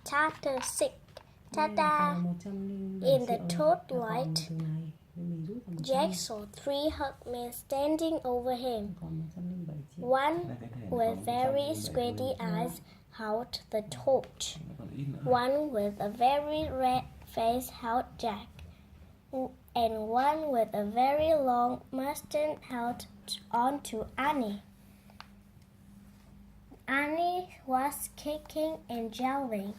Chapter 6. Ta-da! In the torchlight, Jack saw 3 hawkmen standing over him. One with very squinty eyes held the torch. One with a very red face held Jack. And one with a very long mustache held on to Annie. Annie was kicking and yelling.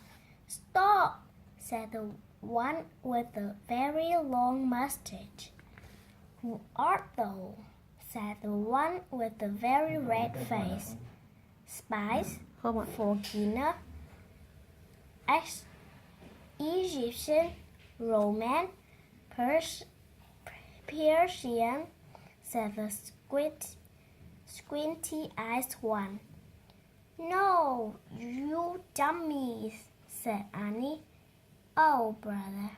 "Stop!" said the one with the very long mustache. "Who art thou?" said the one with the very red face. "Spies, foreigner, Egyptian, Roman, Persian," said the squinty-eyed one. "No, you dummies," said Annie. "Oh, brother,"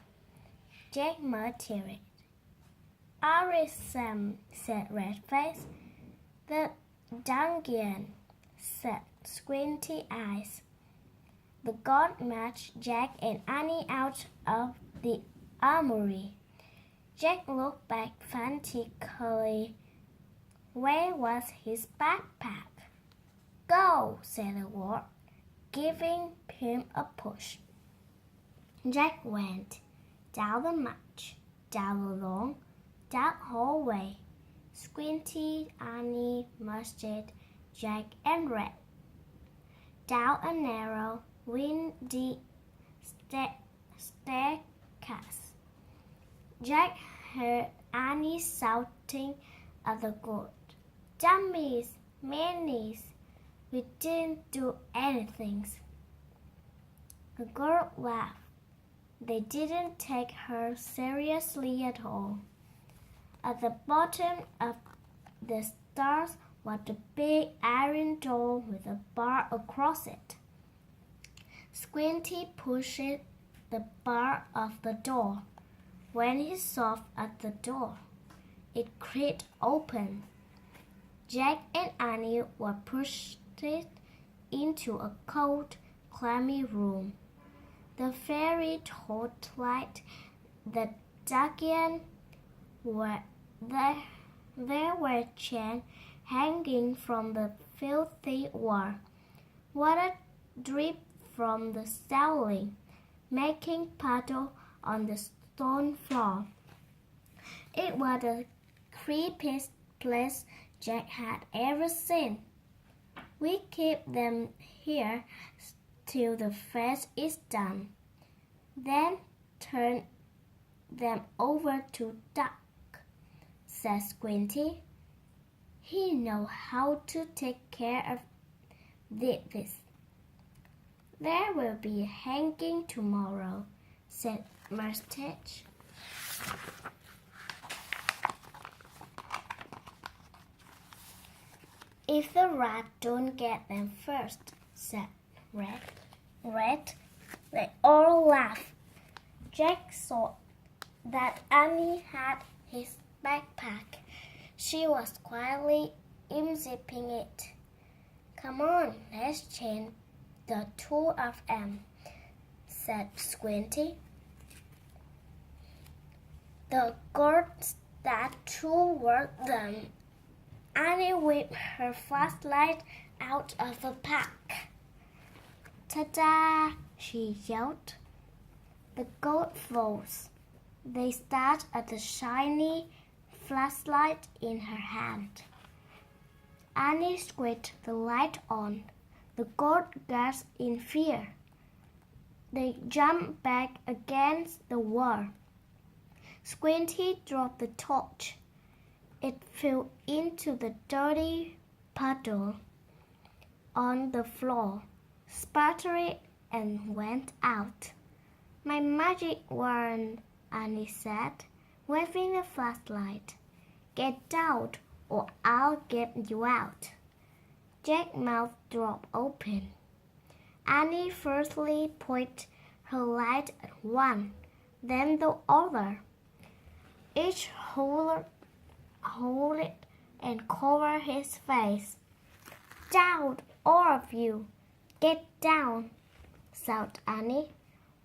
Jack muttered. "Arisem," said Redface. "The dungeon," said Squinty Eyes. The guard marched Jack and Annie out of the armory. Jack looked back frantically. Where was his backpack? "Go," said the guard, giving him a push. Jack went down the march, down the long, dark hallway. Squinty, Annie, Mustard, Jack, and Red. Down a narrow, windy staircase. Jack heard Annie shouting at the guard. "Dummies, meanies, we didn't do anything." The girl laughed. They didn't take her seriously at all. At the bottom of the stairs was a big iron door with a bar across it. Squinty pushed the bar of the door. When he saw at the door, it creaked open. Jack and Annie were pushed into a cold, clammy room. The fairy torchlight, the dungeon, there were chains hanging from the filthy wall. Water dripped from the ceiling, making puddles on the stone floor. It was the creepiest place Jack had ever seen. "We keep them here till the fete is done, then turn them over to Duck," said Squinty. "He knows how to take care of this." "There will be a hanging tomorrow," said Mustache. "If the rat don't get them first," said Red. They all laughed. Jack saw that Annie had his backpack. She was quietly unzipping it. "Come on, let's chain the 2 of them," said Squinty. The guards that toward them. Annie whipped her flashlight out of the pack. "Ta-da!" she yelled. The gold froze. They stared at the shiny flashlight in her hand. Annie switched the light on. The gold gasped in fear. They jumped back against the wall. Squinty dropped the torch. It fell into the dirty puddle on the floor, sputtered, and went out. "My magic wand," Annie said, waving the flashlight. "Get out, or I'll get you out." Jack's mouth dropped open. Annie firstly pointed her light at one, then the other. Each hold it and cover his face. "Down, all of you! Get down!" shouted Annie.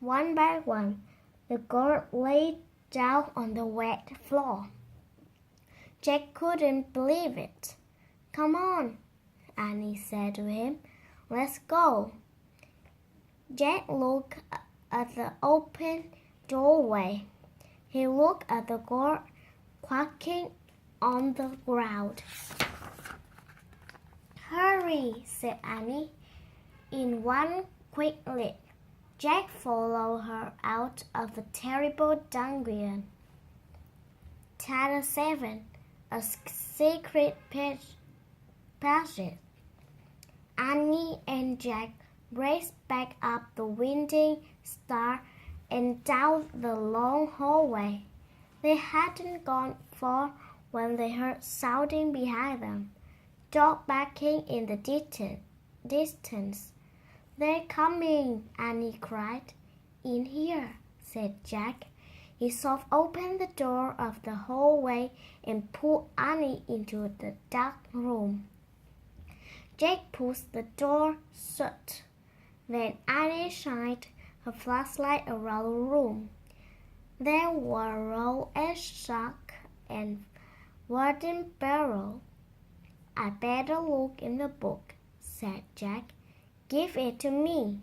One by one, the girls lay down on the wet floor. Jack couldn't believe it. Come on, Annie said to him. Let's go. Jack looked at the open doorway. He looked at the girl quaking on the ground. Hurry, said Annie. In one quick leap, Jack followed her out of the terrible dungeon. Chapter 7. A Secret Passage. Annie and Jack raced back up the winding stair and down the long hallway. They hadn't gone far when they heard shouting behind them. Dog barking in the distance. They're coming, Annie cried. In here, said Jack. He softly opened the door of the hallway and pulled Annie into the dark room. Jack pushed the door shut. Then Annie shined her flashlight around the room. There were roll and shark and wooden barrel. I better look in the book, said Jack. Give it to me.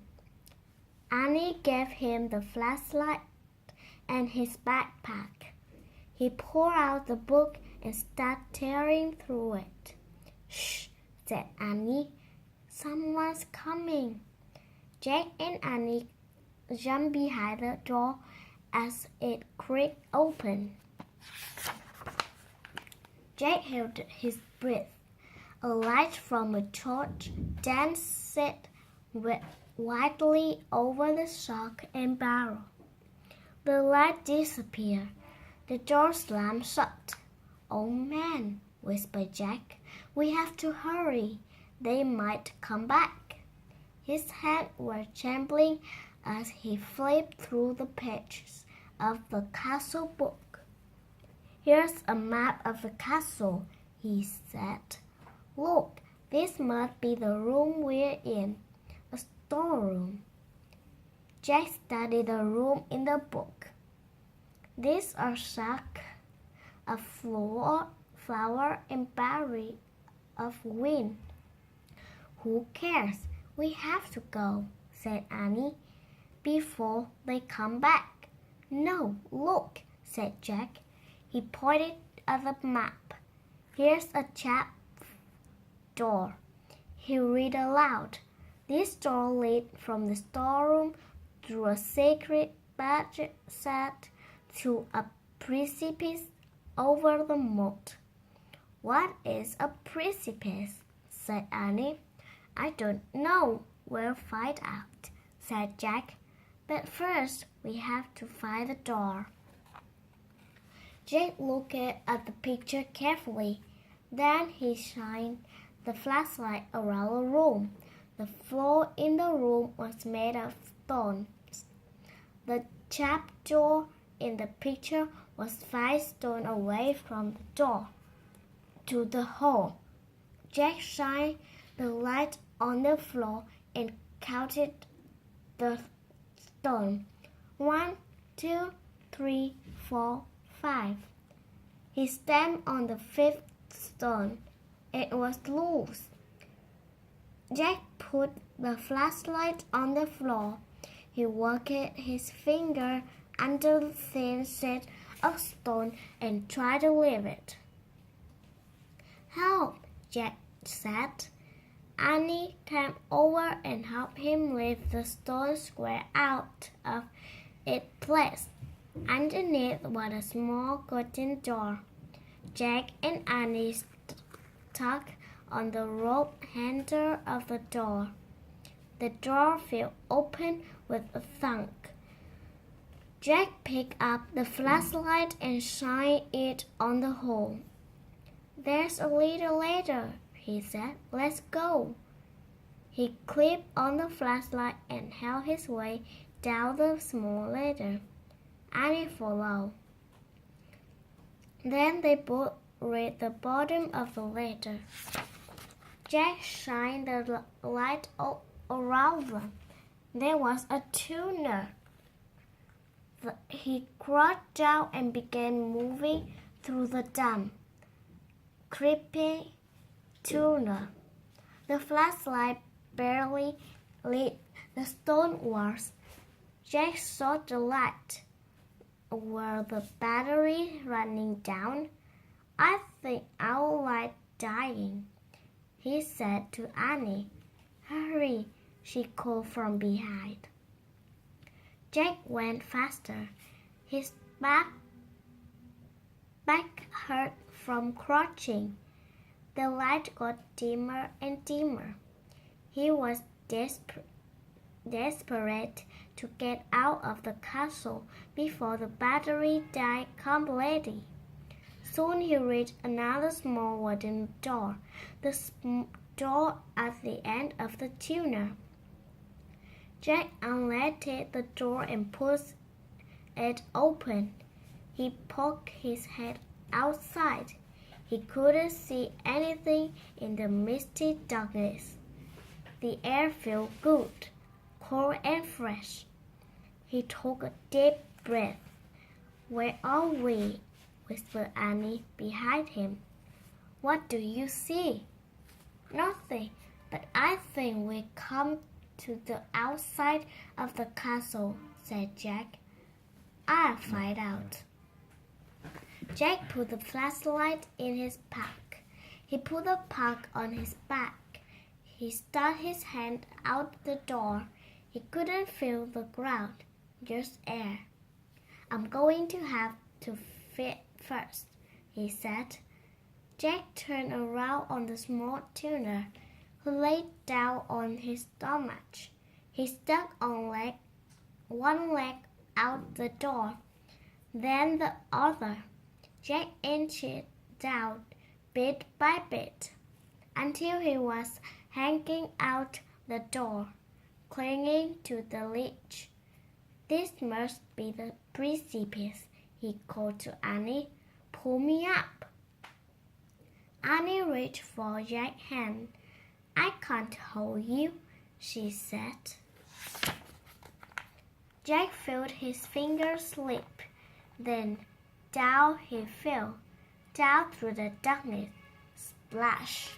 Annie gave him the flashlight and his backpack. He pulled out the book and started tearing through it. Shh, said Annie. Someone's coming. Jack and Annie jumped behind the door as it creaked open. Jack held his breath. A light from a torch danced widely over the shark and barrel. The light disappeared. The door slammed shut. Oh man, whispered Jack. We have to hurry. They might come back. His hands were trembling as he flipped through the pages of the castle book. Here's a map of the castle, he said. Look, this must be the room we're in, a storeroom. Jack studied the room in the book. These are sacks of flour and barrels of wind. Who cares? We have to go, said Annie, before they come back. No, look, said Jack. He pointed at the map. Here's a trap door. He read aloud. This door led from the storeroom through a secret passage to a precipice over the moat. What is a precipice? Said Annie. I don't know. We'll find out, said Jack. But first, we have to find the door. Jack looked at the picture carefully. Then he shined the flashlight around the room. The floor in the room was made of stones. The trapdoor in the picture was 5 stones away from the door to the hall. Jack shined the light on the floor and counted the stones. 1, 2, 3, 4, 5. He stamped on the 5th stone. It was loose. Jack put the flashlight on the floor. He worked his finger under the thin sheet of stone and tried to lift it. Help, Jack said. Annie came over and helped him lift the stone square out of its place. Underneath was a small curtained door. Jack and Annie tugged on the rope handle of the door. The door fell open with a thunk. Jack picked up the flashlight and shined it on the hole. There's a little ladder, he said. Let's go. He climbed on the flashlight and held his way down the small ladder. Annie followed. Then they both reached the bottom of the ladder. Jack shined the light around them. there was a tuna. He crouched down and began moving through the damp, creepy tuna. The flashlight barely lit the stone walls. Jack saw the light. Were the battery running down? I think our light dying, he said to Annie. Hurry, she called from behind. Jack went faster. His back hurt from crouching. The light got dimmer and dimmer. He was desperate to get out of the castle before the battery died completely. Soon he reached another small wooden door, the door at the end of the tunnel. Jack unlatched the door and pushed it open. He poked his head outside. He couldn't see anything in the misty darkness. The air felt good, cold and fresh. He took a deep breath. Where are we? Whispered Annie behind him. What do you see? Nothing, but I think we come to the outside of the castle, said Jack. I'll find out. Jack put the flashlight in his pack. He put the pack on his back. He stuck his hand out the door. He couldn't feel the ground, just air. I'm going to have to fit first, he said. Jack turned around on the small tuner, who lay down on his stomach. He stuck one leg out the door, then the other. Jack inched down bit by bit until he was hanging out the door, clinging to the ledge. This must be the precipice, he called to Annie. Pull me up. Annie reached for Jack's hand. I can't hold you, she said. Jack felt his fingers slip. Then down he fell, down through the darkness. Splash!